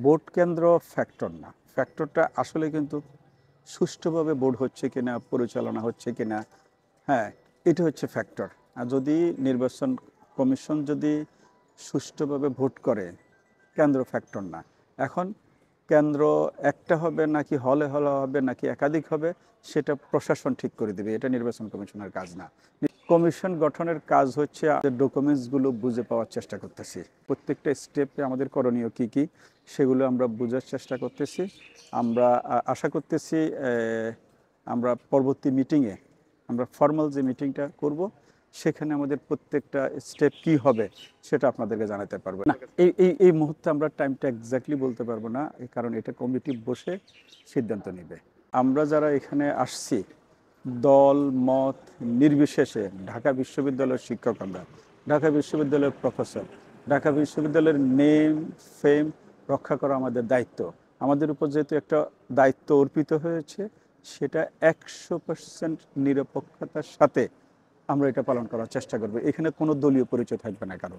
Vote কেন্দ্র factor না, ফ্যাক্টরটা আসলে কিন্তু সুষ্ঠুভাবে ভোট হচ্ছে কিনা, পরিচালনা হচ্ছে কিনা, হ্যাঁ, এটা হচ্ছে ফ্যাক্টর। আর যদি নির্বাচন কমিশন যদি সুষ্ঠুভাবে ভোট করে, কেন্দ্র ফ্যাক্টর না। এখন কেন্দ্র একটা হবে নাকি হলে হলে হবে নাকি একাধিক হবে, সেটা প্রশাসন ঠিক করে দেবে, এটা নির্বাচন কমিশনের কাজ না। কমিশন গঠনের কাজ হচ্ছে আমাদের ডকুমেন্টসগুলো বুঝে পাওয়ার চেষ্টা করতেছি, প্রত্যেকটা স্টেপে আমাদের করণীয় কি কি সেগুলো আমরা বোঝার চেষ্টা করতেছি। আমরা আশা করতেছি আমরা পরবর্তী মিটিংয়ে, আমরা ফর্মাল যে মিটিংটা করব, সেখানে আমাদের প্রত্যেকটা স্টেপ কি হবে সেটা আপনাদেরকে জানাতে পারবো না। এই এই এই মুহূর্তে আমরা টাইমটা এক্স্যাক্টলি বলতে পারবো না, কারণ এটা কমিটি বসে সিদ্ধান্ত নেবে। আমরা যারা এখানে আসছি, দল মত নির্বিশেষে ঢাকা বিশ্ববিদ্যালয়ের শিক্ষক, আমরা ঢাকা বিশ্ববিদ্যালয়ের প্রফেসর, ঢাকা বিশ্ববিদ্যালয়ের নেম ফেম রক্ষা করা আমাদের দায়িত্ব। আমাদের উপর যেহেতু একটা দায়িত্ব অর্পিত হয়েছে, সেটা 100% নিরপেক্ষতার সাথে আমরা এটা পালন করার চেষ্টা করব। এখানে কোনো দলীয় পরিচয় থাকবে না কারো।